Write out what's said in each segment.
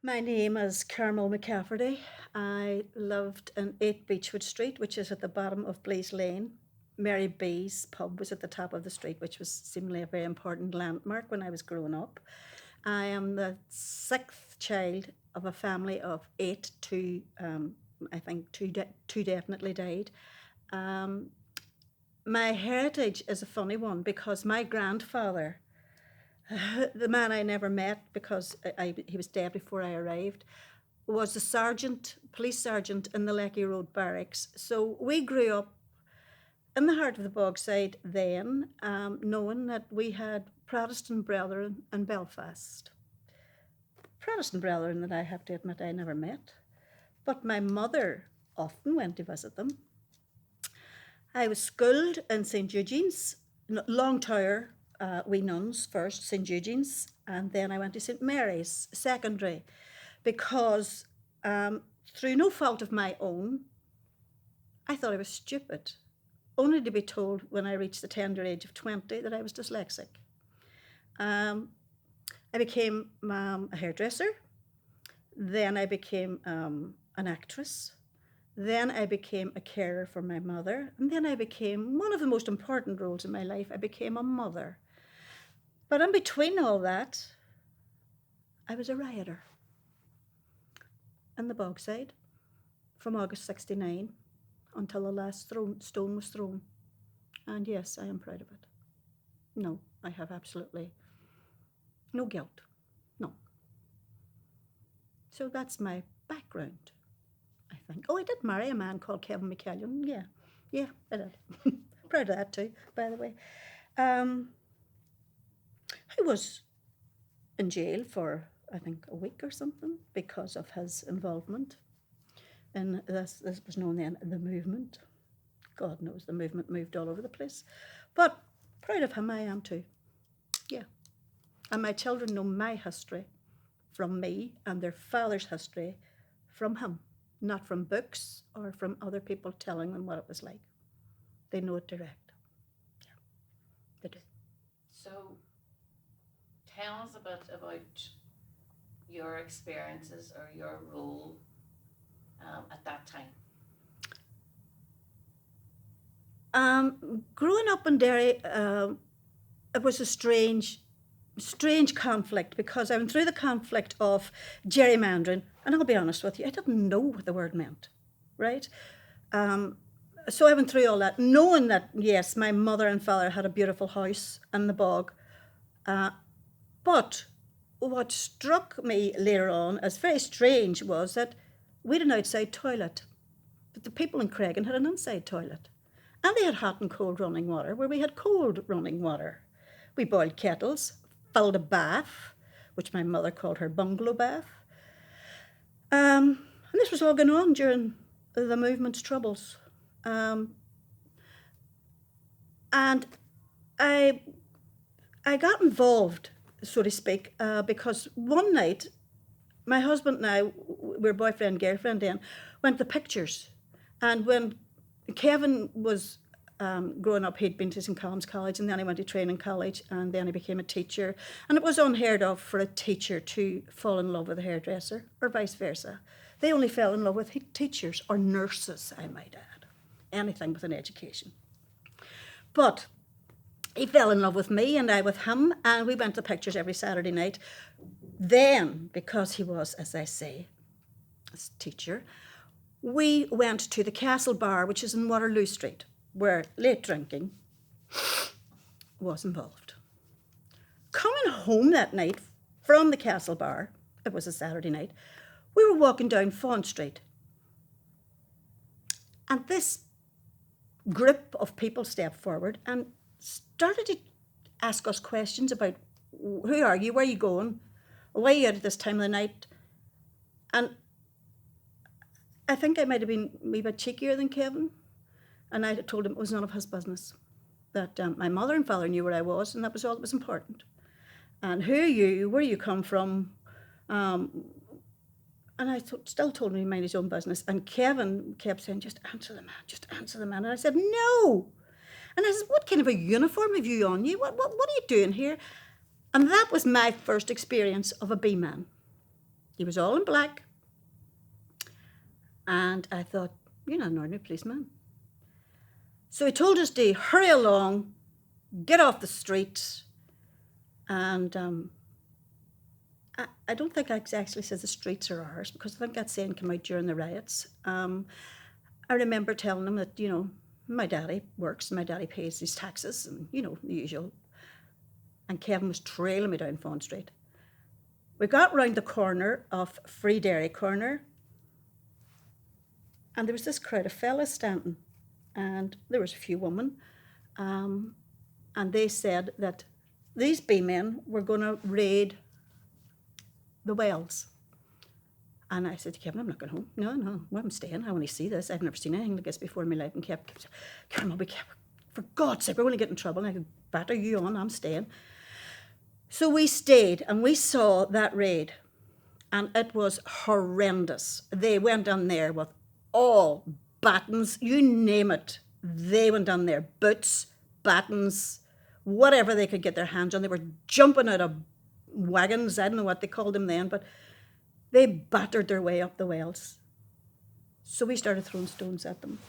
My name is Carmel McCafferty. I lived in 8 Beechwood Street, which is at the bottom of Blaze Lane. Mary B's pub was at the top of the street, which was seemingly a very important landmark when I was growing up. I am the sixth child of a family of 8. Two, I think two definitely died. Um, my heritage is a funny one because my grandfather, the man I never met because he was dead before I arrived, was a sergeant, police sergeant in the Lecky Road barracks. So we grew up in the heart of the Bogside then, knowing that we had Protestant brethren in Belfast. Protestant brethren that I have to admit I never met, but my mother often went to visit them. I was schooled in St Eugene's, Long Tower, we nuns first, St Eugene's, and then I went to St Mary's secondary because through no fault of my own, I thought I was stupid, only to be told when I reached the tender age of 20 that I was dyslexic. I became a hairdresser, then I became an actress, then I became a carer for my mother, and then I became one of the most important roles in my life. I became a mother. But in between all that, I was a rioter in the Bogside from August 69 until the last stone was thrown. And yes, I am proud of it. No, I have absolutely no guilt. No. So that's my background, I think. Oh, I did marry a man called Kevin McCallion. Yeah, I did. Proud of that too, by the way. I was in jail for, I think, a week or something because of his involvement. And this was known then the movement. God knows the movement moved all over the place. But proud of him I am too. Yeah. And my children know my history from me and their father's history from him, not from books or from other people telling them what it was like. They know it direct. Yeah, they do. So tell us a bit about your experiences or your role at that time. Growing up in Derry, it was a strange conflict because I went through the conflict of gerrymandering, and I'll be honest with you, I didn't know what the word meant, right? So I went through all that, knowing that, yes, my mother and father had a beautiful house in the bog. But what struck me later on as very strange was that we had an outside toilet, but the people in Craigan had an inside toilet. And they had hot and cold running water where we had cold running water. We boiled kettles, filled a bath, which my mother called her bungalow bath. And this was all going on during the movement's troubles. And I got involved, so to speak, because one night my husband and I, we were boyfriend, girlfriend then, went to pictures. And when Kevin was growing up, he'd been to St Columb's College, and then he went to training college, and then he became a teacher. And it was unheard of for a teacher to fall in love with a hairdresser, or vice versa. They only fell in love with teachers, or nurses, I might add. Anything with an education. But he fell in love with me and I with him, and we went to pictures every Saturday night. Then, because he was, as I say, a teacher, we went to the Castle Bar, which is in Waterloo Street, where late drinking was involved. Coming home that night from the Castle Bar, it was a Saturday night, we were walking down Fawn Street. And this group of people stepped forward and started to ask us questions about who are you, where are you going, why are you out at this time of the night? And I think I might have been a wee bit cheekier than Kevin, and I told him it was none of his business, that my mother and father knew where I was, and that was all that was important. And who are you, where you come from, and I still told him to mind his own business. And Kevin kept saying, just answer the man, just answer the man. And I said, no. And I said, what kind of a uniform have you on you? What are you doing here? And that was my first experience of a B-man. He was all in black. And I thought, you're not an ordinary policeman. So he told us to hurry along, get off the street, and I don't think I actually said the streets are ours, because I think that saying came out during the riots. I remember telling him that, my daddy works and my daddy pays his taxes and, the usual. And Kevin was trailing me down Fawn Street. We got round the corner of Free Dairy Corner, and there was this crowd of fellas standing, and there was a few women, and they said that these B-men were going to raid the wells. And I said to Kevin, I'm not going home. No, where I'm staying. I want to see this. I've never seen anything like this before in my life. And Kevin said, Carmel, for God's sake, we're going to get in trouble. And I could batter you on, I'm staying. So we stayed and we saw that raid. And it was horrendous. They went in there with all battens, you name it. They went in there, boots, battens, whatever they could get their hands on. They were jumping out of wagons. I don't know what they called them then, but they battered their way up the wells. So we started throwing stones at them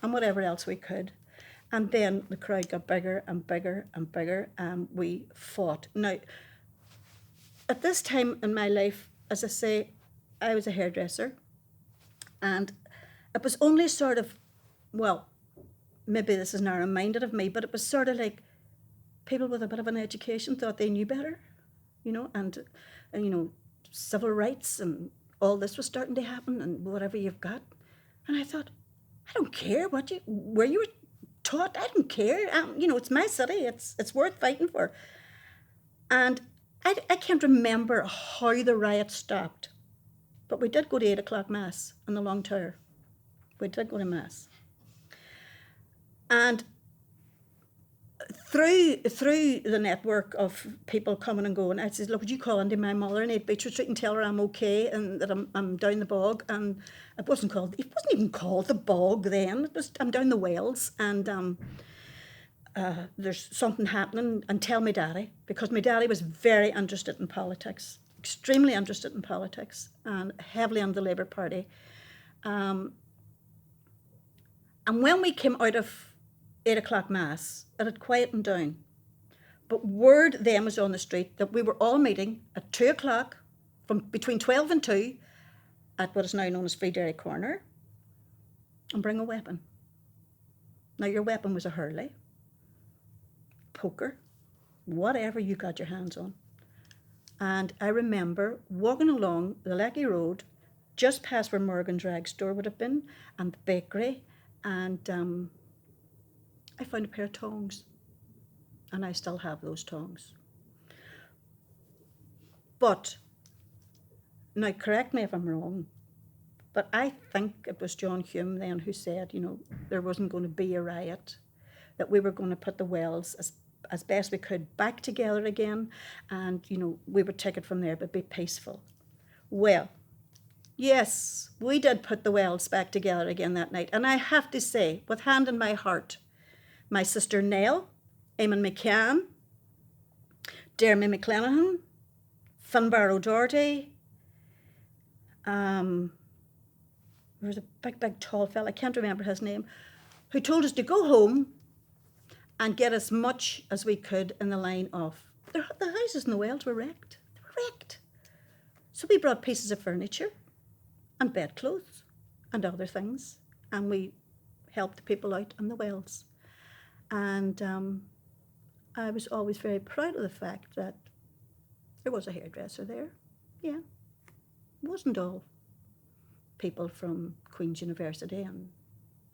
and whatever else we could. And then the crowd got bigger and bigger and bigger, and we fought. Now, at this time in my life, as I say, I was a hairdresser, and it was only sort of, well, maybe this is narrow-minded of me, but it was sort of like people with a bit of an education thought they knew better, and civil rights and all this was starting to happen and whatever you've got. And I thought, I don't care where you were taught, I don't care. It's my city, it's worth fighting for. And I can't remember how the riot stopped, but we did go to 8 o'clock Mass in the Long Tower. We did go to Mass. And through the network of people coming and going, I said, look, would you call into my mother in 8 Beechwood Street and tell her I'm okay and that I'm down the bog? And it wasn't even called the bog then. I'm down the wells, and there's something happening, and tell my daddy, because my daddy was very interested in politics, extremely interested in politics, and heavily on the Labour Party. And when we came out of 8 o'clock Mass, it had quietened down. But word then was on the street that we were all meeting at 2 o'clock, from between 12 and 2, at what is now known as Free Dairy Corner, and bring a weapon. Now, your weapon was a hurley, poker, whatever you got your hands on. And I remember walking along the Lecky Road, just past where Morgan's Rag Store would have been, and the bakery, and I found a pair of tongs, and I still have those tongs. But, now correct me if I'm wrong, but I think it was John Hume then who said, there wasn't going to be a riot, that we were going to put the wells as best we could back together again, and, we would take it from there, but be peaceful. Well, yes, we did put the wells back together again that night, and I have to say, with hand in my heart, my sister Nell, Eamon McCallion, Jeremy McClenaghan, Finbar O'Doherty, there was a big tall fella, I can't remember his name, who told us to go home and get as much as we could in the line of. The houses in the wells were wrecked. They were wrecked. So we brought pieces of furniture and bedclothes and other things, and we helped the people out in the wells. And I was always very proud of the fact that there was a hairdresser there. Yeah, it wasn't all people from Queen's University and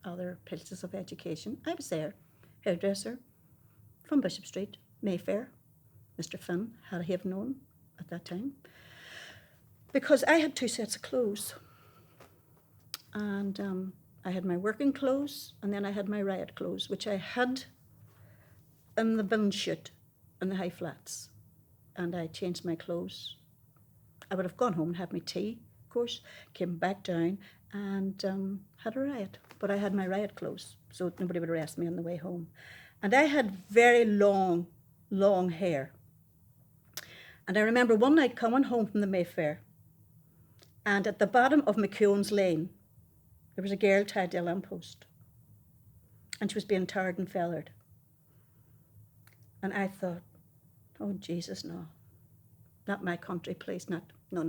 other places of education. I was there, hairdresser from Bishop Street, Mayfair. Mr. Finn had to have known at that time, because I had 2 sets of clothes. And I had my working clothes, and then I had my riot clothes, which I had in the bin chute in the high flats. And I changed my clothes. I would have gone home and had my tea, of course, came back down and had a riot. But I had my riot clothes, so nobody would arrest me on the way home. And I had very long hair. And I remember one night coming home from the Mayfair, And at the bottom of McCallion's Lane, there was a girl tied to a lamppost. And she was being tarred and feathered. And I thought, oh, Jesus, no. Not my country, please. No,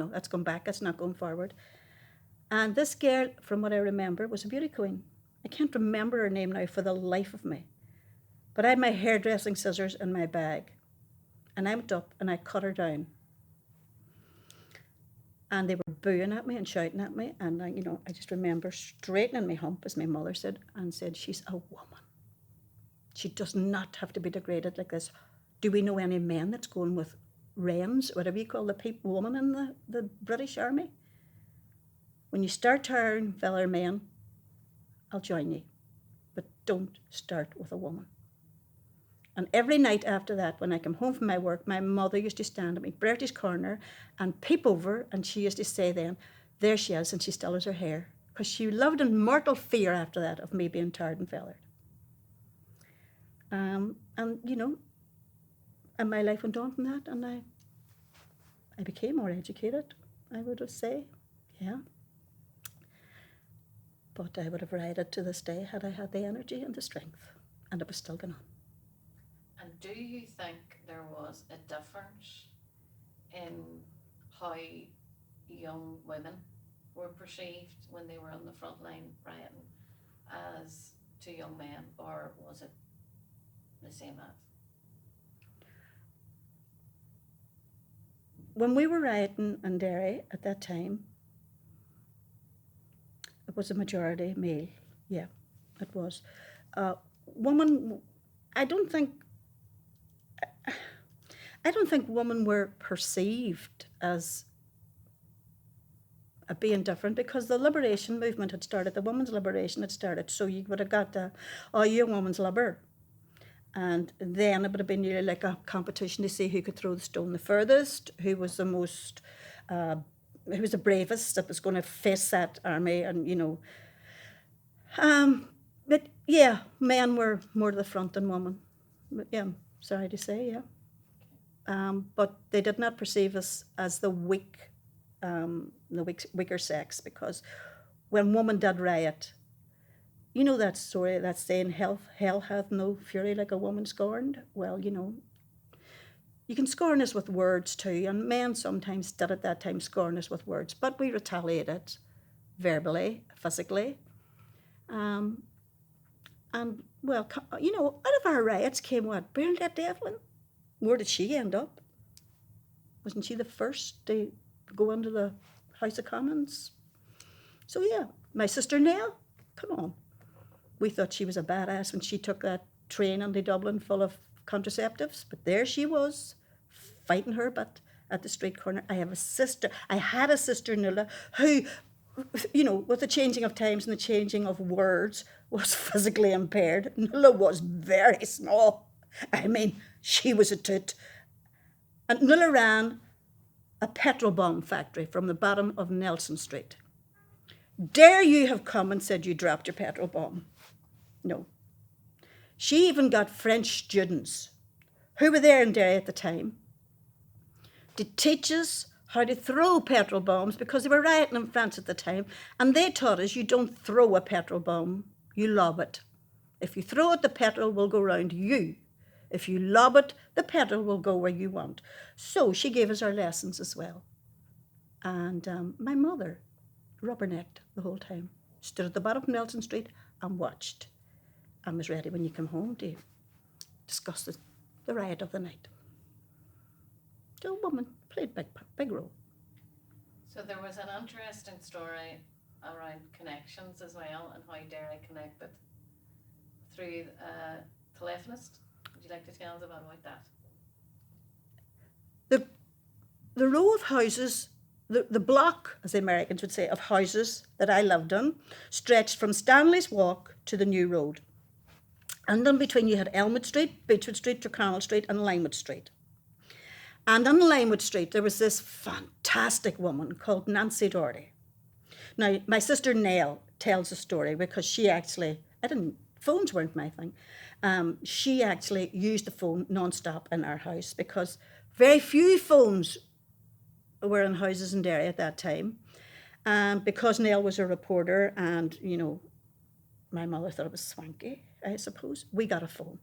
that's going back. That's not going forward. And this girl, from what I remember, was a beauty queen. I can't remember her name now for the life of me. But I had my hairdressing scissors in my bag. And I went up and I cut her down. And they were booing at me and shouting at me. And, I just remember straightening my hump, as my mother said, and said, she's a woman. She does not have to be degraded like this. Do we know any men that's going with wrens, whatever you call the woman in the British Army? When you start tarring fellow men, I'll join you. But don't start with a woman. And every night after that, when I come home from my work, my mother used to stand at me, Bertie's corner, and peep over, and she used to say then, there she is, and she still has her hair. Because she lived in mortal fear after that of me being tarred and feathered. And my life went on from that, and I became more educated, I would have say, yeah. But I would have ridden to this day had I had the energy and the strength, and it was still going on. And do you think there was a difference in how young women were perceived when they were on the front line rioting as to young men, or was it the same as? When we were rioting in Derry at that time, it was a majority male. Yeah, it was. Women, I don't think women were perceived as being different because the liberation movement had started, the women's liberation had started, so you would have got you're a woman's libber. And then it would have been nearly like a competition to see who could throw the stone the furthest, who was the most, who was the bravest that was going to face that army, and but yeah, men were more to the front than women. But yeah, sorry to say, yeah. But they did not perceive us as the weaker sex, because when women did riot, you know that story, that saying, hell hath no fury like a woman scorned. Well, you can scorn us with words too, and men sometimes did at that time scorn us with words, but we retaliated verbally, physically. And, well, out of our riots came what? Bernadette Devlin. Where did she end up? Wasn't she the first to go into the House of Commons? So yeah, my sister Nell, come on. We thought she was a badass when she took that train into Dublin full of contraceptives, but there she was, fighting her butt at the street corner. I had a sister, Nuala, who, with the changing of times and the changing of words, was physically impaired. Nuala was very small. I mean, she was a toot. And Nuala ran a petrol bomb factory from the bottom of Nelson Street. Dare you have come and said you dropped your petrol bomb? No. She even got French students who were there in Derry at the time to teach us how to throw petrol bombs, because they were rioting in France at the time, and they taught us you don't throw a petrol bomb, you lob it. If you throw it, the petrol will go round you. If you lob it, the petrol will go where you want. So she gave us our lessons as well. And my mother rubbernecked the whole time, stood at the bottom of Nelson Street and watched, and was ready when you come home to discuss the riot of the night. So a woman played big role. So there was an interesting story around connections as well, and how Derry connected through a telephonist. Would you like to tell us about that? The row of houses, the block, as the Americans would say, of houses that I lived in, stretched from Stanley's Walk to the New Road. And in between you had Elmwood Street, Beechwood Street, Tyrconnell Street and Limewood Street. And on Limewood Street there was this fantastic woman called Nancy Doherty. Now, my sister Nell tells a story because she actually, phones weren't my thing. She actually used the phone non-stop in our house because very few phones were in houses in Derry at that time. And because Nell was a reporter and, my mother thought it was swanky, I suppose, we got a phone.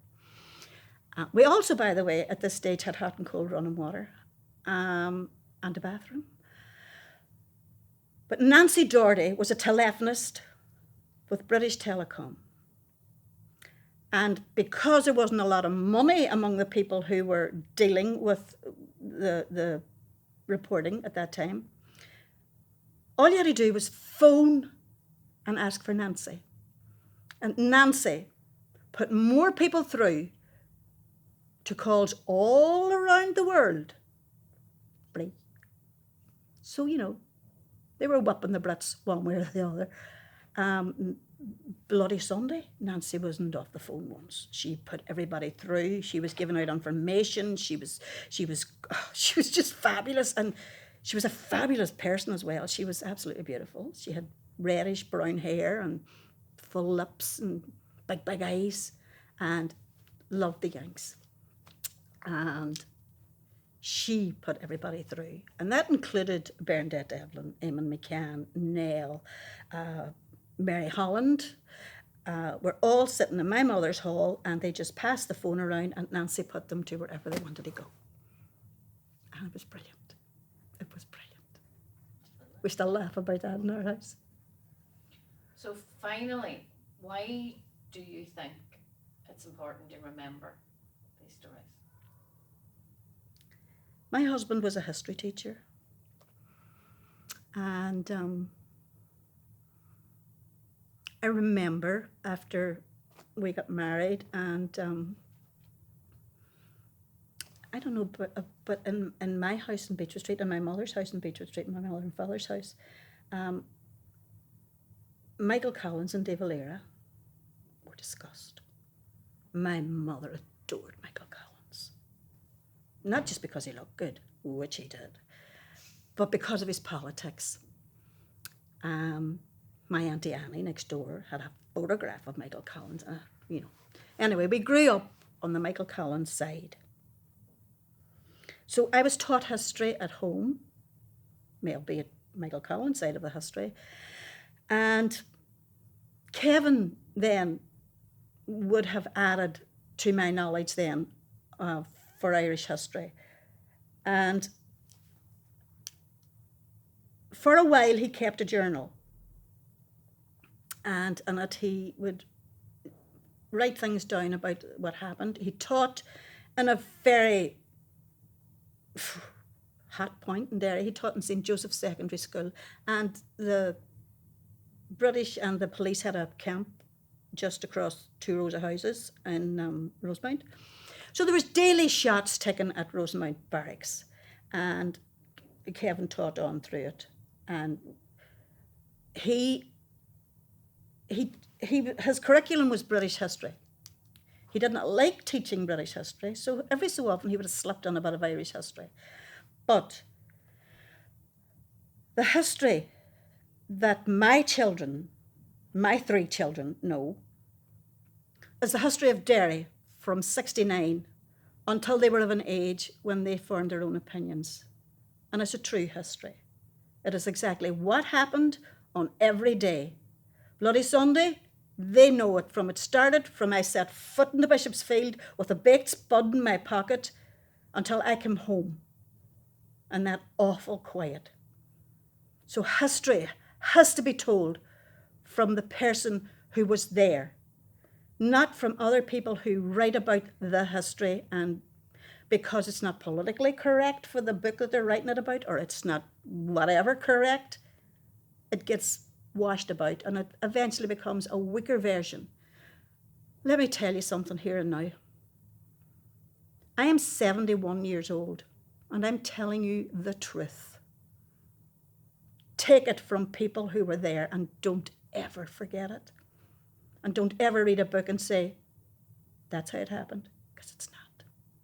We also, by the way, at this stage had hot and cold running water and a bathroom. But Nancy Doherty was a telephonist with British Telecom. And because there wasn't a lot of money among the people who were dealing with the reporting at that time, all you had to do was phone and ask for Nancy. And Nancy put more people through to calls all around the world. So, they were whipping the Brits one way or the other. Bloody Sunday, Nancy wasn't off the phone once. She put everybody through. She was giving out information. She was just fabulous, and she was a fabulous person as well. She was absolutely beautiful. She had reddish brown hair and full lips and big eyes, and loved the Yanks. And she put everybody through, and that included Bernadette Devlin, Eamon McCann, Nell, Mary Holland. Were all sitting in my mother's hall, and they just passed the phone around, and Nancy put them to wherever they wanted to go. And it was brilliant. It was brilliant. We still laugh about that in our house. So finally, why do you think it's important to remember these stories? My husband was a history teacher, and I remember after we got married, and I don't know, but in my house in Beechwood Street, and my mother's house in Beechwood Street, and my mother and father's house, Michael Collins and De Valera were discussed. My mother adored Michael Collins. Not just because he looked good, which he did, but because of his politics. My Auntie Annie next door had a photograph of Michael Collins, Anyway, we grew up on the Michael Collins side. So I was taught history at home, albeit Michael Collins' side of the history. And Kevin then would have added to my knowledge then for Irish history. And for a while he kept a journal. And in it he would write things down about what happened. He taught in a very hot point in Derry. He taught in St. Joseph's Secondary School, and the British and the police had a camp just across 2 rows of houses in Rosemount. So there was daily shots taken at Rosemount Barracks, and Kevin taught on through it. And his curriculum was British history. He didn't like teaching British history, so every so often he would have slipped on a bit of Irish history. But the history that my 3 children know, is the history of Derry from 69 until they were of an age when they formed their own opinions. And it's a true history. It is exactly what happened on every day. Bloody Sunday, they know it from it started, from I set foot in the Bishop's Field with a baked spud in my pocket until I came home. And that awful quiet. So history has to be told from the person who was there, not from other people who write about the history, and because it's not politically correct for the book that they're writing it about, or it's not whatever correct, it gets washed about and it eventually becomes a weaker version. Let me tell you something here and now. I am 71 years old and I'm telling you the truth. Take it from people who were there and don't ever forget it. And don't ever read a book and say, that's how it happened, because it's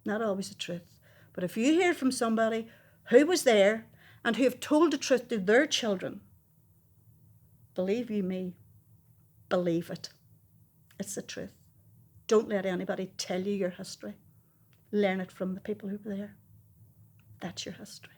not always the truth. But if you hear from somebody who was there and who have told the truth to their children, believe you me, believe it. It's the truth. Don't let anybody tell you your history. Learn it from the people who were there. That's your history.